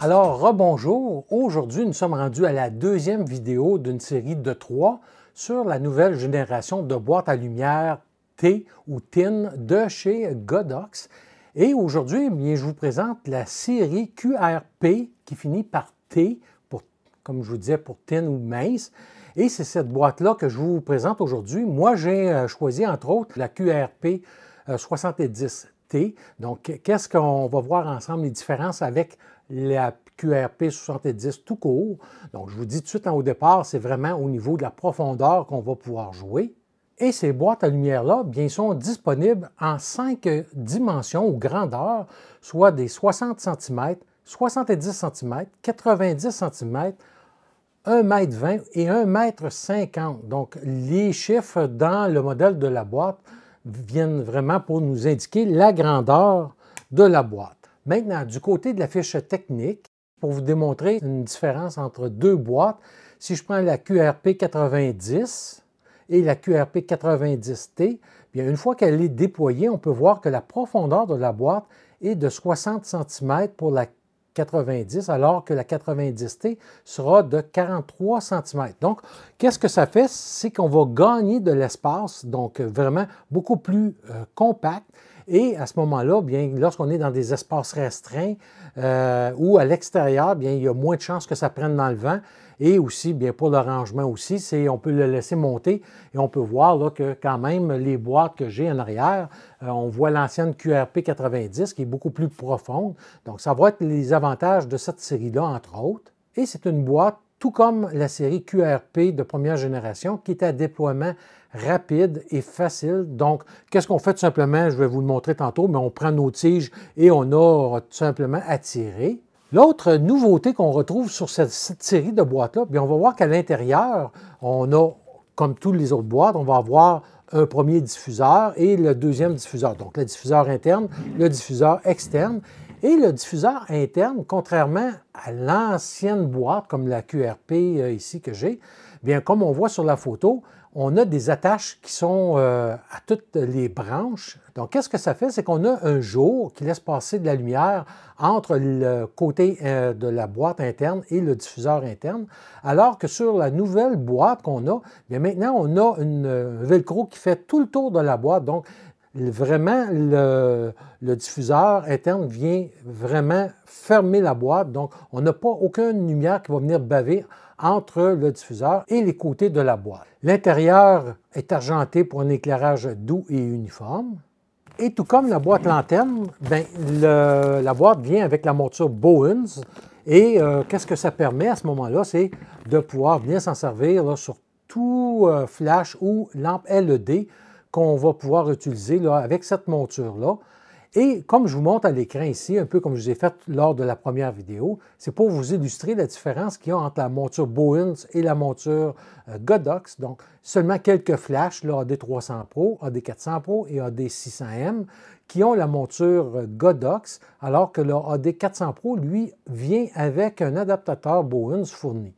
Alors, rebonjour. Aujourd'hui, nous sommes rendus à la deuxième vidéo d'une série de 3 sur la nouvelle génération de boîtes à lumière T ou TIN de chez Godox. Et aujourd'hui, je vous présente la série QRP qui finit par T, comme je vous disais, pour TIN ou mince. Et c'est cette boîte-là que je vous présente aujourd'hui. Moi, j'ai choisi entre autres la QRP 70T. Donc, qu'est-ce qu'on va voir ensemble, les différences avec la QRP 70 tout court. Donc, je vous dis tout de suite au départ, c'est vraiment au niveau de la profondeur qu'on va pouvoir jouer. Et ces boîtes à lumière-là, bien, sont disponibles en 5 dimensions ou grandeurs, soit des 60 cm, 70 cm, 90 cm, 1,20 m et 1,50 m. Donc, les chiffres dans le modèle de la boîte viennent vraiment pour nous indiquer la grandeur de la boîte. Maintenant, du côté de la fiche technique, pour vous démontrer une différence entre deux boîtes, si je prends la QRP 90 et la QRP 90T, bien, une fois qu'elle est déployée, on peut voir que la profondeur de la boîte est de 60 cm pour la 90, alors que la 90T sera de 43 cm. Donc, qu'est-ce que ça fait? C'est qu'on va gagner de l'espace, donc vraiment beaucoup plus compact. Et à ce moment-là, bien, lorsqu'on est dans des espaces restreints ou à l'extérieur, bien, il y a moins de chances que ça prenne dans le vent. Et aussi, bien, pour le rangement aussi, on peut le laisser monter et on peut voir là, que quand même les boîtes que j'ai en arrière, on voit l'ancienne QRP 90 qui est beaucoup plus profonde. Donc, ça va être les avantages de cette série-là, entre autres. Et c'est une boîte tout comme la série QRP de première génération, qui est à déploiement rapide et facile. Donc, qu'est-ce qu'on fait tout simplement? Je vais vous le montrer tantôt, mais on prend nos tiges et on a tout simplement à tirer. L'autre nouveauté qu'on retrouve sur cette série de boîtes-là, bien, on va voir qu'à l'intérieur, on a, comme toutes les autres boîtes, on va avoir un premier diffuseur et le deuxième diffuseur. Donc, le diffuseur interne, le diffuseur externe. Et le diffuseur interne, contrairement à l'ancienne boîte, comme la QRP ici que j'ai, bien, comme on voit sur la photo, on a des attaches qui sont à toutes les branches. Donc, qu'est-ce que ça fait? C'est qu'on a un jour qui laisse passer de la lumière entre le côté de la boîte interne et le diffuseur interne, alors que sur la nouvelle boîte qu'on a, bien maintenant, on a un velcro qui fait tout le tour de la boîte. Donc, vraiment, le diffuseur interne vient vraiment fermer la boîte. Donc, on n'a pas aucune lumière qui va venir baver entre le diffuseur et les côtés de la boîte. L'intérieur est argenté pour un éclairage doux et uniforme. Et tout comme la boîte lanterne, bien, la boîte vient avec la monture Bowens. Et qu'est-ce que ça permet à ce moment-là? C'est de pouvoir bien s'en servir là, sur tout flash ou lampe LED qu'on va pouvoir utiliser là, avec cette monture-là. Et comme je vous montre à l'écran ici, un peu comme je vous ai fait lors de la première vidéo, c'est pour vous illustrer la différence qu'il y a entre la monture Bowens et la monture Godox. Donc, seulement quelques flashs, là, AD300 Pro, AD400 Pro et AD600M, qui ont la monture Godox, alors que le AD400 Pro, lui, vient avec un adaptateur Bowens fourni.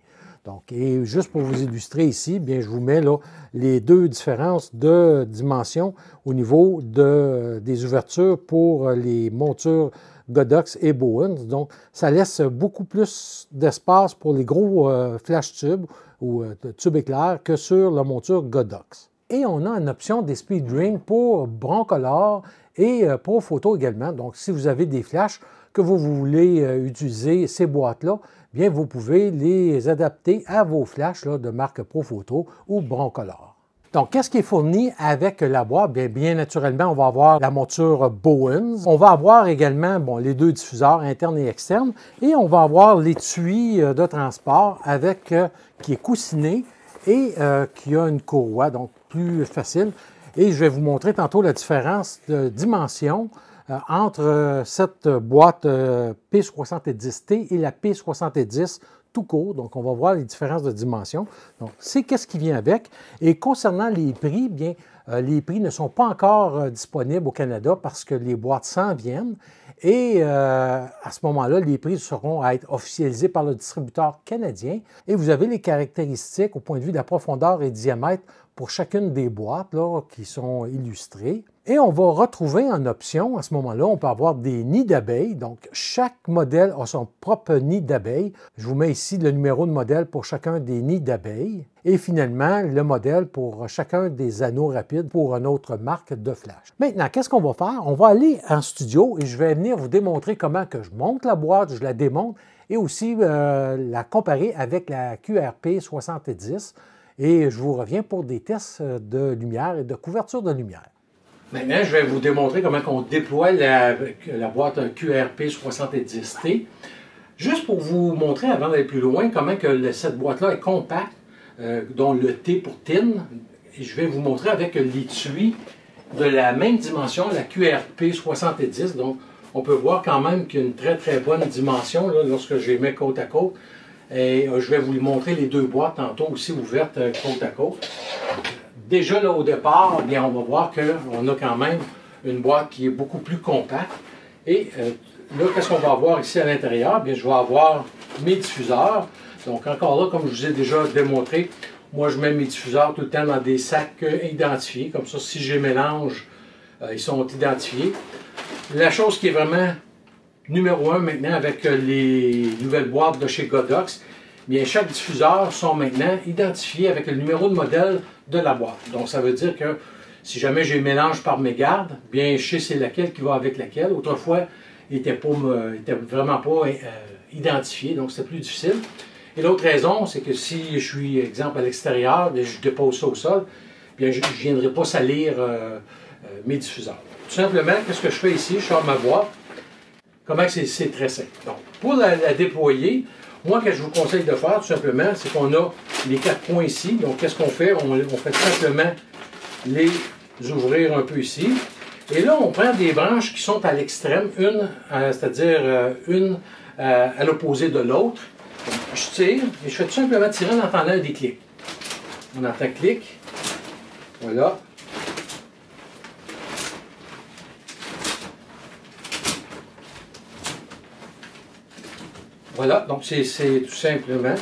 Donc, et juste pour vous illustrer ici, bien, je vous mets là, les deux différences de dimension au niveau des ouvertures pour les montures Godox et Bowens. Donc, ça laisse beaucoup plus d'espace pour les gros flash tubes ou tubes éclairs que sur la monture Godox. Et on a une option des speed ring pour Broncolor et pour photo également. Donc, si vous avez des flashs que vous voulez utiliser ces boîtes-là, bien, vous pouvez les adapter à vos flashs là, de marque Profoto ou Broncolor. Donc, qu'est-ce qui est fourni avec la boîte? Bien naturellement, on va avoir la monture Bowens. On va avoir également bon, les deux diffuseurs internes et externes. Et on va avoir l'étui de transport avec, qui est coussiné et qui a une courroie, donc plus facile. Et je vais vous montrer tantôt la différence de dimension entre cette boîte P70T et la P70 tout court. Donc, on va voir les différences de dimensions. Donc, c'est qu'est-ce qui vient avec. Et concernant les prix, bien, les prix ne sont pas encore disponibles au Canada parce que les boîtes s'en viennent. Et à ce moment-là, les prix seront à être officialisés par le distributeur canadien. Et vous avez les caractéristiques au point de vue de la profondeur et diamètre pour chacune des boîtes là, qui sont illustrées. Et on va retrouver en option, à ce moment-là, on peut avoir des nids d'abeilles. Donc, chaque modèle a son propre nid d'abeilles. Je vous mets ici le numéro de modèle pour chacun des nids d'abeilles. Et finalement, le modèle pour chacun des anneaux rapides pour une autre marque de flash. Maintenant, qu'est-ce qu'on va faire? On va aller en studio et je vais venir vous démontrer comment que je monte la boîte, je la démonte et aussi la comparer avec la QRP 70. Et je vous reviens pour des tests de lumière et de couverture de lumière. Maintenant, je vais vous démontrer comment on déploie la boîte QRP 70T. Juste pour vous montrer, avant d'aller plus loin, comment que cette boîte-là est compacte, dont le T pour tin. Et je vais vous montrer avec l'étui de la même dimension, la QRP 70. Donc, on peut voir quand même qu'il y a une très très bonne dimension là, lorsque je les mets côte à côte. Et je vais vous montrer les deux boîtes tantôt aussi ouvertes côte à côte. Déjà là au départ, bien, on va voir qu'on a quand même une boîte qui est beaucoup plus compacte. Et là, qu'est-ce qu'on va avoir ici à l'intérieur? Bien, je vais avoir mes diffuseurs. Donc encore là, comme je vous ai déjà démontré, moi je mets mes diffuseurs tout le temps dans des sacs identifiés. Comme ça, si je les mélange, ils sont identifiés. La chose qui est vraiment numéro 1 maintenant avec les nouvelles boîtes de chez Godox, bien, chaque diffuseur sont maintenant identifiés avec le numéro de modèle de la boîte. Donc, ça veut dire que si jamais j'ai mélange par mégarde, bien, je sais c'est laquelle qui va avec laquelle. Autrefois, il n'était vraiment pas identifié, donc c'était plus difficile. Et l'autre raison, c'est que si je suis, exemple, à l'extérieur, je dépose ça au sol, bien, je ne viendrai pas salir mes diffuseurs. Tout simplement, qu'est-ce que je fais ici? Je sors ma boîte. Comment c'est très simple. Donc, pour la déployer, moi, ce que je vous conseille de faire, tout simplement, c'est qu'on a les 4 points ici. Donc, qu'est-ce qu'on fait? On fait simplement les ouvrir un peu ici. Et là, on prend des branches qui sont à l'extrême, c'est-à-dire une à l'opposé de l'autre. Je tire et je fais tout simplement tirer en entendant des clics. On entend clic. Voilà. Voilà, donc c'est tout simplement.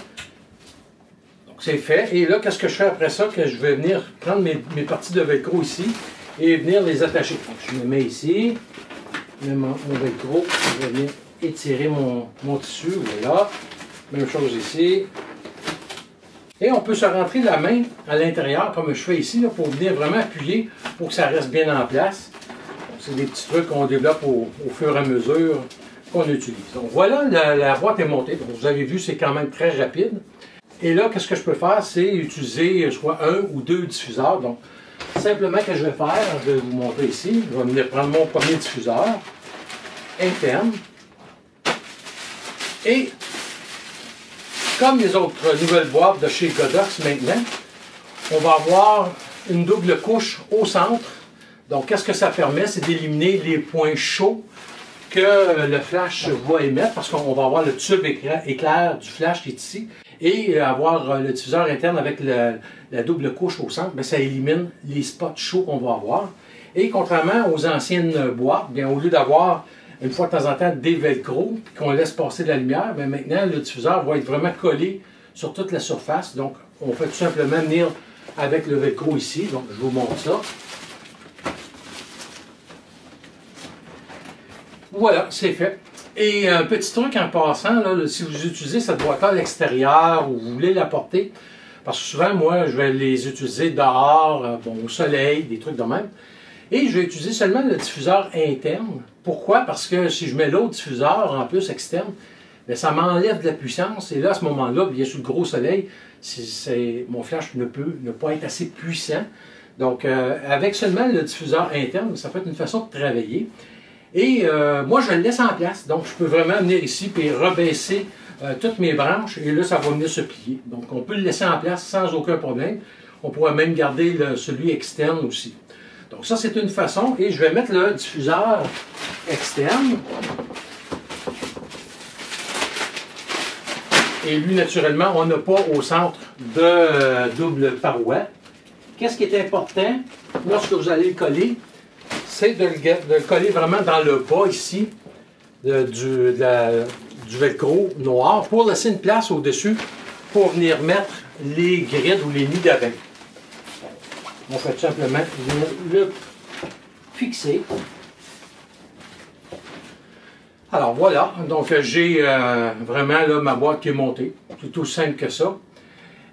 Donc c'est fait. Et là, qu'est-ce que je fais après ça? Que je vais venir prendre mes parties de velcro ici et venir les attacher. Donc je me mets ici, je mets mon velcro, je vais venir étirer mon tissu, voilà. Même chose ici. Et on peut se rentrer la main à l'intérieur, comme je fais ici, là, pour venir vraiment appuyer pour que ça reste bien en place. C'est des petits trucs qu'on développe au fur et à mesure qu'on utilise. Donc voilà, la boîte est montée. Donc, vous avez vu, c'est quand même très rapide. Et là, qu'est-ce que je peux faire? C'est utiliser soit un ou deux diffuseurs. Donc, simplement, ce que je vais faire, je vais vous montrer ici. Je vais venir prendre mon premier diffuseur interne. Et comme les autres nouvelles boîtes de chez Godox maintenant, on va avoir une double couche au centre. Donc, qu'est-ce que ça permet? C'est d'éliminer les points chauds que le flash va émettre, parce qu'on va avoir le tube éclair du flash qui est ici, et avoir le diffuseur interne avec la double couche au centre, bien, ça élimine les spots chauds qu'on va avoir. Et contrairement aux anciennes boîtes, bien, au lieu d'avoir une fois de temps en temps des velcro, qu'on laisse passer de la lumière, bien, maintenant le diffuseur va être vraiment collé sur toute la surface. Donc, on fait tout simplement venir avec le velcro ici. Donc, je vous montre ça. Voilà, c'est fait. Et un petit truc en passant, là, si vous utilisez cette boîte-là à l'extérieur ou vous voulez la porter, parce que souvent, moi, je vais les utiliser dehors, bon, au soleil, des trucs de même, et je vais utiliser seulement le diffuseur interne. Pourquoi? Parce que si je mets l'autre diffuseur en plus externe, bien, ça m'enlève de la puissance, et là, à ce moment-là, bien sur le gros soleil, mon flash ne peut ne pas être assez puissant. Donc, avec seulement le diffuseur interne, ça peut être une façon de travailler. Et moi, je le laisse en place. Donc, je peux vraiment venir ici et rebaisser toutes mes branches. Et là, ça va venir se plier. Donc, on peut le laisser en place sans aucun problème. On pourrait même garder celui externe aussi. Donc, ça, c'est une façon. Et je vais mettre le diffuseur externe. Et lui, naturellement, on n'a pas au centre de double paroi. Qu'est-ce qui est important lorsque vous allez le coller? C'est de le coller vraiment dans le bas ici du velcro noir pour laisser une place au-dessus pour venir mettre les grides ou les nids d'abeilles. On fait tout simplement le fixer. Alors voilà, donc j'ai vraiment là, ma boîte qui est montée. C'est aussi simple que ça.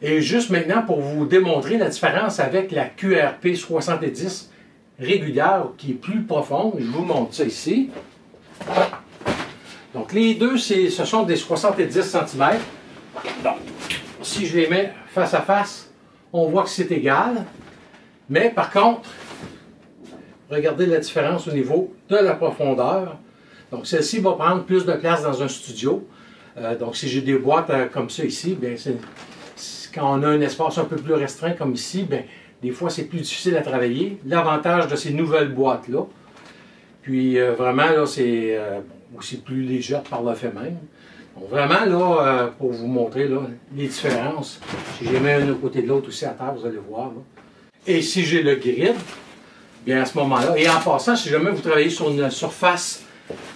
Et juste maintenant pour vous démontrer la différence avec la QRP 70 régulière qui est plus profonde, je vous montre ça ici. Donc les deux, ce sont des 70 cm. Donc, si je les mets face à face, on voit que c'est égal. Mais par contre, regardez la différence au niveau de la profondeur. Donc celle-ci va prendre plus de place dans un studio. Donc si j'ai des boîtes comme ça ici, bien, quand on a un espace un peu plus restreint comme ici, bien, des fois c'est plus difficile à travailler. L'avantage de ces nouvelles boîtes-là, puis vraiment là c'est aussi plus léger par le fait même. Donc vraiment là, pour vous montrer là, les différences, si je les mets un à côté de l'autre aussi à terre, vous allez voir. Là. Et si j'ai le grid, bien à ce moment-là, et en passant, si jamais vous travaillez sur une surface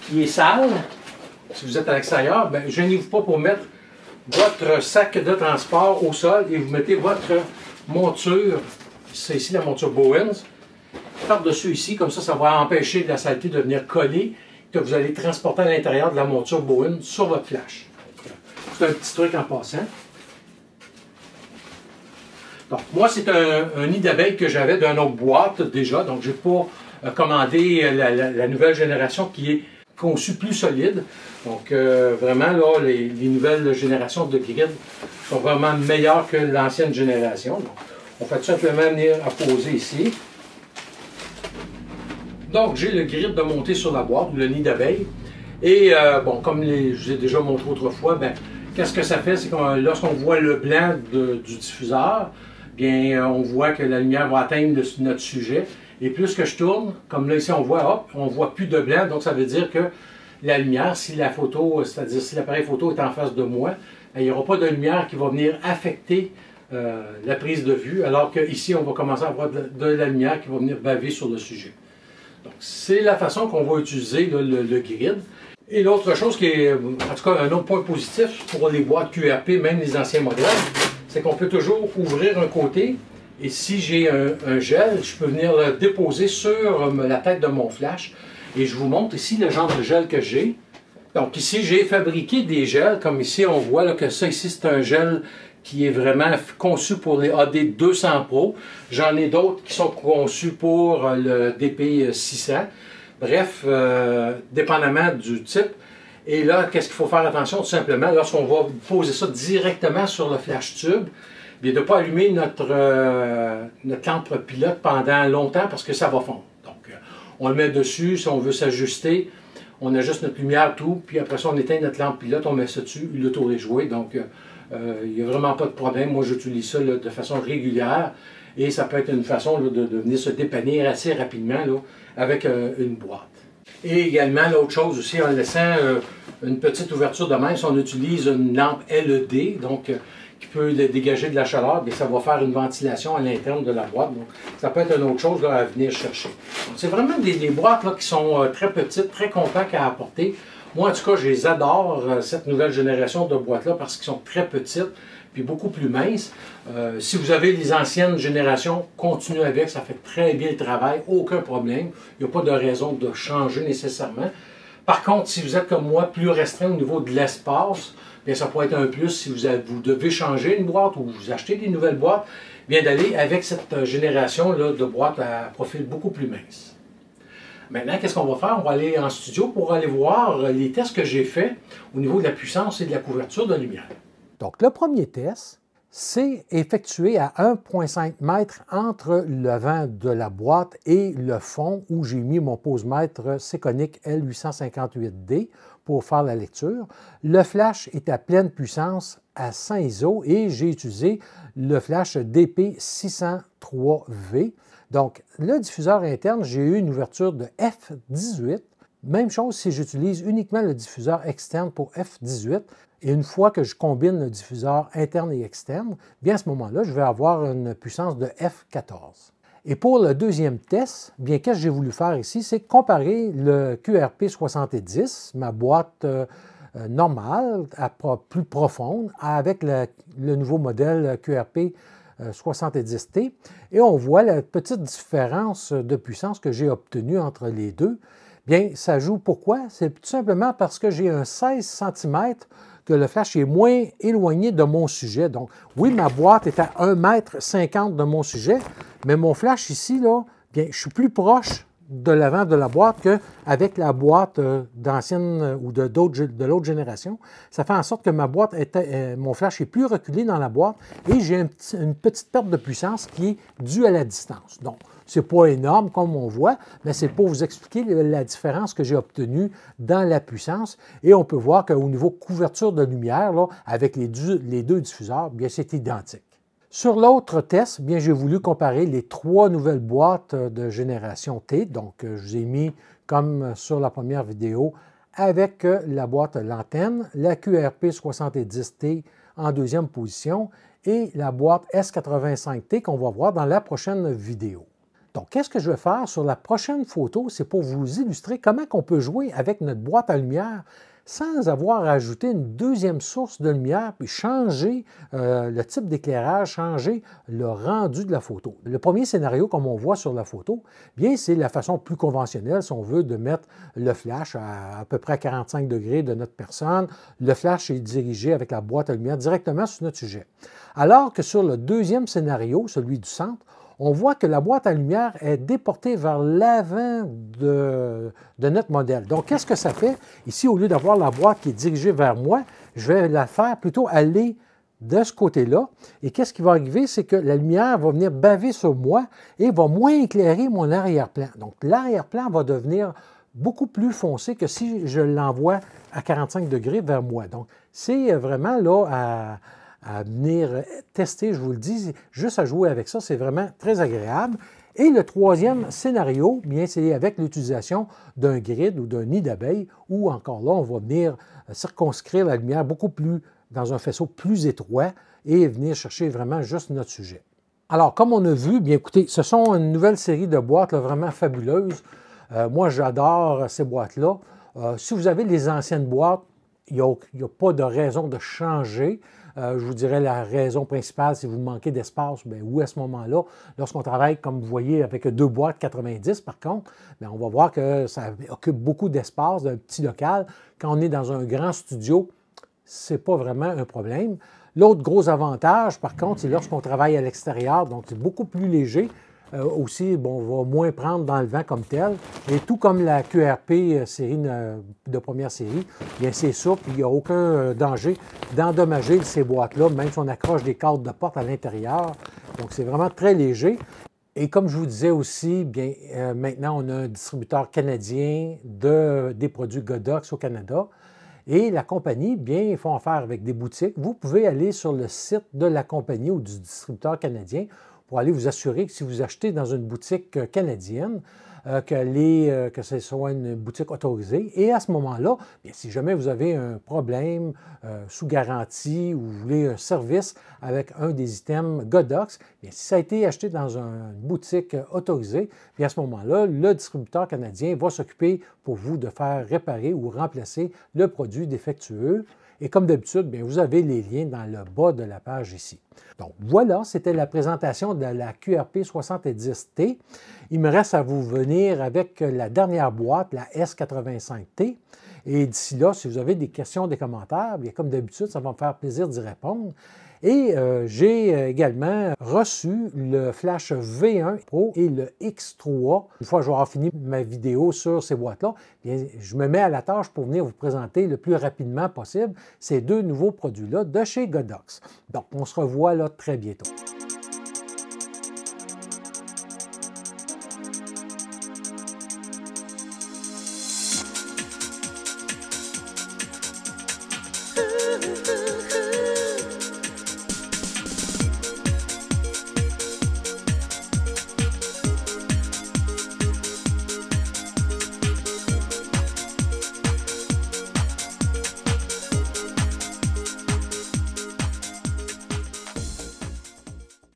qui est sale, si vous êtes à l'extérieur, ben, gênez-vous pas pour mettre votre sac de transport au sol et vous mettez votre monture, c'est ici la monture Bowens, par-dessus ici, comme ça va empêcher la saleté de venir coller, que vous allez transporter à l'intérieur de la monture Bowens sur votre flash. C'est un petit truc en passant. Donc, moi, c'est un nid d'abeilles que j'avais d'une autre boîte déjà, donc je n'ai pas commandé la nouvelle génération qui est conçue plus solide. Donc, vraiment, là, les nouvelles générations de grids sont vraiment meilleures que l'ancienne génération. Donc, on fait tout simplement venir apposer ici. Donc, j'ai le grid de monter sur la boîte, le nid d'abeilles. Et, bon, comme je vous ai déjà montré autrefois, ben, qu'est-ce que ça fait? C'est que lorsqu'on voit le blanc du diffuseur, bien, on voit que la lumière va atteindre notre sujet. Et plus que je tourne, comme là ici on voit, hop, on voit plus de blanc, donc ça veut dire que la lumière, si la photo, c'est-à-dire si l'appareil photo est en face de moi, bien, il n'y aura pas de lumière qui va venir affecter la prise de vue, alors qu'ici on va commencer à avoir de la lumière qui va venir baver sur le sujet. Donc c'est la façon qu'on va utiliser là, le grid. Et l'autre chose qui est, en tout cas un autre point positif pour les boîtes QRP, même les anciens modèles, c'est qu'on peut toujours ouvrir un côté et si j'ai un gel, je peux venir le déposer sur la tête de mon flash et je vous montre ici le genre de gel que j'ai. Donc ici j'ai fabriqué des gels, comme ici on voit là, que ça ici c'est un gel qui est vraiment conçu pour les AD200 Pro. J'en ai d'autres qui sont conçus pour le DP600. Bref, dépendamment du type. Et là, qu'est-ce qu'il faut faire attention? Tout simplement, lorsqu'on va poser ça directement sur le flash tube, bien, de ne pas allumer notre lampe pilote pendant longtemps parce que ça va fondre. Donc, on le met dessus, si on veut s'ajuster, on ajuste notre lumière, tout, puis après ça, on éteint notre lampe pilote, on met ça dessus, le tour est joué. Donc, il n'y a vraiment pas de problème. Moi, j'utilise ça là, de façon régulière et ça peut être une façon là, de venir se dépanner assez rapidement là, avec une boîte. Et également, l'autre chose aussi, en laissant une petite ouverture de même, si on utilise une lampe LED, donc qui peut dégager de la chaleur, bien, ça va faire une ventilation à l'interne de la boîte. Donc, ça peut être une autre chose là, à venir chercher. C'est vraiment des boîtes là, qui sont très petites, très compactes à apporter. Moi, en tout cas, je les adore, cette nouvelle génération de boîtes-là, parce qu'ils sont très petites, puis beaucoup plus minces. Si vous avez les anciennes générations, continuez avec, ça fait très bien le travail, aucun problème. Il n'y a pas de raison de changer nécessairement. Par contre, si vous êtes comme moi, plus restreint au niveau de l'espace, bien, ça pourrait être un plus si vous devez changer une boîte ou vous achetez des nouvelles boîtes, bien d'aller avec cette génération là, de boîtes à profil beaucoup plus mince. Maintenant, qu'est-ce qu'on va faire? On va aller en studio pour aller voir les tests que j'ai faits au niveau de la puissance et de la couverture de lumière. Donc, le premier test, c'est effectué à 1,5 m entre le vent de la boîte et le fond où j'ai mis mon pose-mètre Sekonic L858D pour faire la lecture. Le flash est à pleine puissance à 100 ISO et j'ai utilisé le flash DP603V. Donc, le diffuseur interne, j'ai eu une ouverture de f18. Même chose si j'utilise uniquement le diffuseur externe pour f18. Et une fois que je combine le diffuseur interne et externe, bien à ce moment-là, je vais avoir une puissance de F14. Et pour le deuxième test, bien qu'est-ce que j'ai voulu faire ici, c'est comparer le QRP70, ma boîte normale, plus profonde, avec le nouveau modèle QRP 70T. Et on voit la petite différence de puissance que j'ai obtenue entre les deux. Bien, ça joue pourquoi? C'est tout simplement parce que j'ai un 16 cm que le flash est moins éloigné de mon sujet. Donc, oui, ma boîte est à 1,50 m de mon sujet, mais mon flash ici, là, bien, je suis plus proche de l'avant de la boîte qu'avec la boîte d'ancienne ou de l'autre génération. Ça fait en sorte que ma boîte mon flash est plus reculé dans la boîte et j'ai une petite perte de puissance qui est due à la distance. Donc, ce n'est pas énorme comme on voit, mais c'est pour vous expliquer la différence que j'ai obtenue dans la puissance. Et on peut voir qu'au niveau couverture de lumière, là, avec les deux diffuseurs, bien c'est identique. Sur l'autre test, bien j'ai voulu comparer les trois nouvelles boîtes de génération T. Donc, je vous ai mis, comme sur la première vidéo, avec la boîte l'antenne, la QRP70T en deuxième position et la boîte S85T qu'on va voir dans la prochaine vidéo. Donc, qu'est-ce que je vais faire sur la prochaine photo? C'est pour vous illustrer comment on peut jouer avec notre boîte à lumière sans avoir à ajouter une deuxième source de lumière, puis changer le type d'éclairage, changer le rendu de la photo. Le premier scénario, comme on voit sur la photo, bien c'est la façon plus conventionnelle, si on veut, de mettre le flash à peu près à 45 degrés de notre personne. Le flash est dirigé avec la boîte à lumière directement sur notre sujet. Alors que sur le deuxième scénario, celui du centre, on voit que la boîte à lumière est déportée vers l'avant de notre modèle. Donc, qu'est-ce que ça fait? Ici, au lieu d'avoir la boîte qui est dirigée vers moi, je vais la faire plutôt aller de ce côté-là. Et qu'est-ce qui va arriver? C'est que la lumière va venir baver sur moi et va moins éclairer mon arrière-plan. Donc, l'arrière-plan va devenir beaucoup plus foncé que si je l'envoie à 45 degrés vers moi. Donc, c'est vraiment là à venir tester, je vous le dis, juste à jouer avec ça, c'est vraiment très agréable. Et le troisième scénario, bien, c'est avec l'utilisation d'un grid ou d'un nid d'abeille, où encore là, on va venir circonscrire la lumière beaucoup plus dans un faisceau plus étroit et venir chercher vraiment juste notre sujet. Alors, comme on a vu, bien écoutez, ce sont une nouvelle série de boîtes là, vraiment fabuleuses. Moi, j'adore ces boîtes-là. Si vous avez les anciennes boîtes, il n'y a pas de raison de changer. Je vous dirais la raison principale, si vous manquez d'espace, bien, où à ce moment-là, lorsqu'on travaille, comme vous voyez, avec deux boîtes 90 par contre, bien, on va voir que ça occupe beaucoup d'espace d'un petit local. Quand on est dans un grand studio, ce n'est pas vraiment un problème. L'autre gros avantage, par contre, c'est lorsqu'on travaille à l'extérieur, donc c'est beaucoup plus léger. Aussi, bon, on va moins prendre dans le vent comme tel. Et tout comme la QRP série de première série, bien c'est souple, il n'y a aucun danger d'endommager ces boîtes-là, même si on accroche des cadres de porte à l'intérieur. Donc, c'est vraiment très léger. Et comme je vous disais aussi, bien maintenant, on a un distributeur canadien des produits Godox au Canada. Et la compagnie, bien, ils font affaire avec des boutiques. Vous pouvez aller sur le site de la compagnie ou du distributeur canadien pour aller vous assurer que si vous achetez dans une boutique canadienne, que ce soit une boutique autorisée. Et à ce moment-là, bien, si jamais vous avez un problème sous garantie ou vous voulez un service avec un des items Godox, bien, si ça a été acheté dans une boutique autorisée, bien, à ce moment-là, le distributeur canadien va s'occuper pour vous de faire réparer ou remplacer le produit défectueux. Et comme d'habitude, bien, vous avez les liens dans le bas de la page ici. Donc voilà, c'était la présentation de la QRP 70T. Il me reste à vous venir avec la dernière boîte, la S85T. Et d'ici là, si vous avez des questions, des commentaires, bien, comme d'habitude, ça va me faire plaisir d'y répondre. Et j'ai également reçu le Flash V1 Pro et le X3. Une fois que je vais avoir fini ma vidéo sur ces boîtes-là, je me mets à la tâche pour venir vous présenter le plus rapidement possible ces deux nouveaux produits-là de chez Godox. Donc, on se revoit là très bientôt.